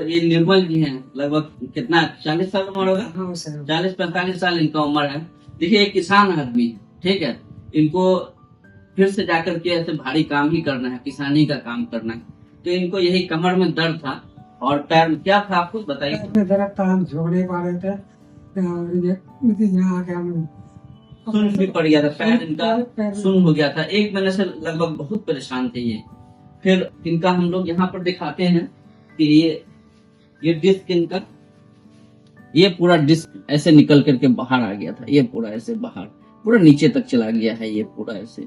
ये निर्मल जी हैं, लगभग कितना 40 साल उम्र होगा, हाँ सर। 40-45 साल इनका उम्र है। देखिए एक किसान आदमी है, ठीक है, इनको फिर से जाकर के ऐसे भारी काम ही करना है, किसानी का काम करना है, तो इनको यही कमर में दर्द था और पैर में क्या था आपको बताइए। पैर में दर्द था, हम झुक नहीं पा रहे थे और यहाँ आके हम सुन भी पड़ गया था, पैर इनका पैर सुन हो गया था, 1 महीने से लगभग बहुत परेशान थे ये। फिर इनका हम लोग यहाँ पर दिखाते हैं कि ये डिस्क इनका, ये पूरा डिस्क ऐसे निकल करके बाहर आ गया था, ये पूरा ऐसे बाहर पूरा नीचे तक चला गया है, ये पूरा ऐसे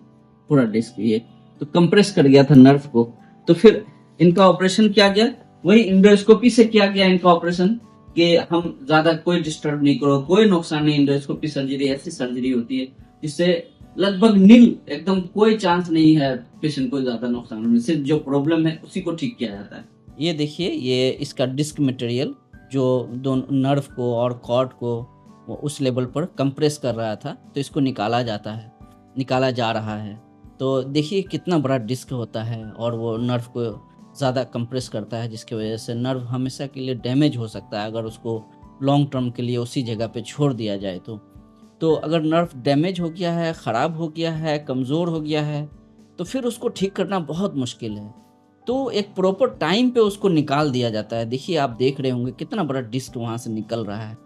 पूरा डिस्क ये तो कंप्रेस कर गया था नर्व को। तो फिर इनका ऑपरेशन किया गया, वही एंडोस्कोपी से किया गया इनका ऑपरेशन कि हम ज्यादा कोई डिस्टर्ब नहीं करो, कोई नुकसान नहीं। एंडोस्कोपी सर्जरी ऐसी सर्जरी होती है जिससे लगभग नील, एकदम कोई चांस नहीं है पेशेंट को ज्यादा नुकसान होने से, जो प्रॉब्लम है उसी को ठीक किया जाता है। ये देखिए, ये इसका डिस्क मटेरियल जो दोनों नर्व को और कॉर्ड को वो उस लेवल पर कंप्रेस कर रहा था, तो इसको निकाला जा रहा है। तो देखिए कितना बड़ा डिस्क होता है और वो नर्व को ज़्यादा कंप्रेस करता है, जिसकी वजह से नर्व हमेशा के लिए डैमेज हो सकता है अगर उसको लॉन्ग टर्म के लिए उसी जगह पे छोड़ दिया जाए तो अगर नर्व डैमेज हो गया है, ख़राब हो गया है, कमज़ोर हो गया है, तो फिर उसको ठीक करना बहुत मुश्किल है। तो एक प्रॉपर टाइम पे उसको निकाल दिया जाता है। देखिए आप देख रहे होंगे कितना बड़ा डिस्क वहाँ से निकल रहा है।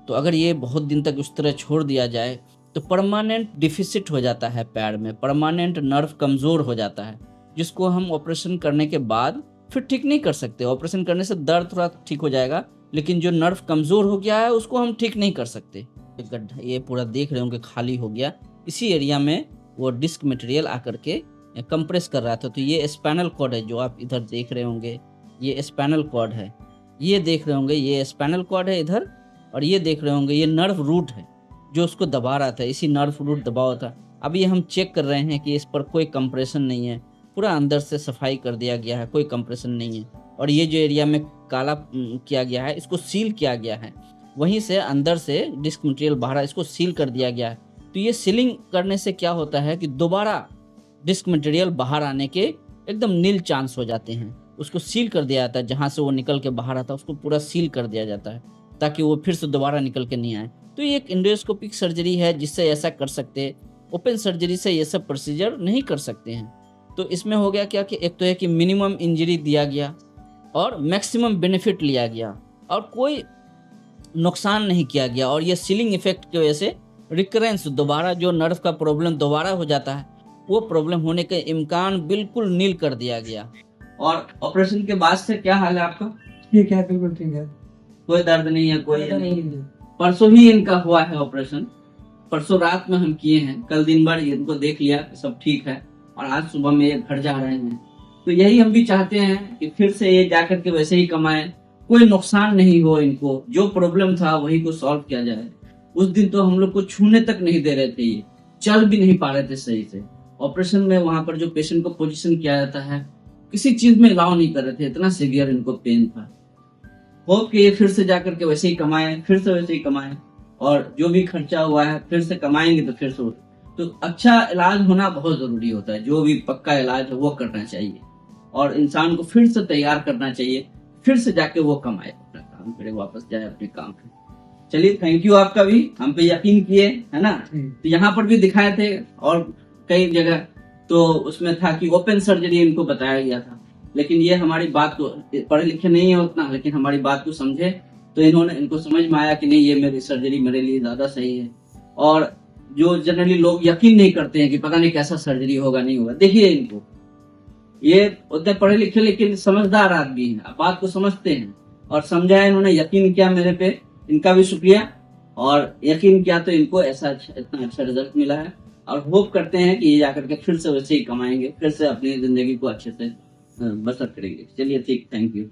तो अगर ये बहुत दिन तक उस तरह छोड़ दिया जाए तो परमानेंट डिफिसिट हो जाता है पैर में, परमानेंट नर्व कमज़ोर हो जाता है, जिसको हम ऑपरेशन करने के बाद फिर ठीक नहीं कर सकते। ऑपरेशन करने से दर्द थोड़ा ठीक हो जाएगा, लेकिन जो नर्व कमज़ोर हो गया है उसको हम ठीक नहीं कर सकते। गड्ढा ये पूरा देख रहे होंगे खाली हो गया, इसी एरिया में वो डिस्क मटेरियल आकर के कंप्रेस कर रहा था। तो ये स्पाइनल कॉर्ड है जो आप इधर देख रहे होंगे, ये स्पाइनल कॉर्ड है, ये देख रहे होंगे ये स्पाइनल कॉर्ड है इधर, और ये देख रहे होंगे ये नर्व रूट है जो उसको दबा रहा था, इसी नर्व रूट दबा हुआ था। अभी हम चेक कर रहे हैं कि इस पर कोई कंप्रेशन नहीं है, पूरा अंदर से सफाई कर दिया गया है, कोई कंप्रेशन नहीं है। और ये जो एरिया में काला किया गया है इसको सील किया गया है, वहीं से अंदर से डिस्क मटेरियल बाहर इसको सील कर दिया गया है। तो ये सीलिंग करने से क्या होता है कि दोबारा डिस्क मटेरियल बाहर आने के एकदम नील चांस हो जाते हैं। उसको सील कर दिया जाता है, जहाँ से वो निकल के बाहर आता है उसको पूरा सील कर दिया जाता है ताकि वो फिर से दोबारा निकल के नहीं आए। तो ये एक एंडोस्कोपिक सर्जरी है जिससे ऐसा कर सकते हैं, ओपन सर्जरी से ये सब प्रोसीजर नहीं कर सकते हैं। तो इसमें हो गया क्या कि एक तो है कि मिनिमम इंजरी दिया गया और मैक्सिमम बेनिफिट लिया गया और कोई नुकसान नहीं किया गया। और ये सीलिंग इफेक्ट की वजह से रिकरेंस, दोबारा जो नर्व का प्रॉब्लम दोबारा हो जाता है, वो प्रॉब्लम होने के इम्कान बिल्कुल नील कर दिया गया। और ऑपरेशन के बाद से क्या हाल है आपका? ठीक है, बिल्कुल ठीक है, कोई दर्द नहीं है, कोई नहीं। परसों ही इनका हुआ है ऑपरेशन, परसों रात में हम किए हैं, कल दिन भर इनको देख लिया सब ठीक है और आज सुबह में ये घर जा रहे हैं। तो यही हम भी चाहते हैं कि फिर से ये जाकर के वैसे ही कमाएं, कोई नुकसान नहीं हो इनको, जो प्रॉब्लम था वही को सॉल्व किया जाए। उस दिन तो हम लोग को छूने तक नहीं दे रहे थे, ये चल भी नहीं पा रहे थे सही से। ऑपरेशन में वहां पर जो पेशेंट को पोजीशन किया जाता है किसी चीज में अलाउ नहीं कर रहे थे, इतना सीवियर इनको पेन था। होप कि ये फिर से जाकर के वैसे ही कमाएं, फिर से वैसे ही कमाएं, और जो भी खर्चा हुआ है फिर से कमाएंगे तो फिर से। तो अच्छा इलाज होना बहुत जरूरी होता है, जो भी पक्का इलाज है वो करना चाहिए और इंसान को फिर से तैयार करना चाहिए, फिर से जाके वो कमाए, अपना काम करे, वापस जाए अपने काम पे। चलिए, थैंक यू आपका भी, हम पे यकीन किए, है ना। तो यहाँ पर भी दिखाए थे और कई जगह, तो उसमें था कि ओपन सर्जरी इनको बताया गया था, लेकिन ये हमारी बात को, पढ़े लिखे नहीं है उतना, लेकिन हमारी बात को समझे तो इनको समझ में आया कि नहीं, ये मेरी सर्जरी मेरे लिए ज्यादा सही है। और जो जनरली लोग यकीन नहीं करते हैं कि पता नहीं कैसा सर्जरी होगा, नहीं होगा, देखिए इनको, ये उतने पढ़े लिखे लेकिन समझदार आदमी है, बात को समझते हैं और समझाया, इन्होंने यकीन किया मेरे पे, इनका भी शुक्रिया। और यकीन किया तो इनको ऐसा इतना अच्छा रिजल्ट मिला है और होप करते हैं कि ये जाकर के फिर से वैसे ही कमाएंगे, फिर से अपनी जिंदगी को अच्छे से बसर करेंगे। चलिए ठीक, थैंक यू।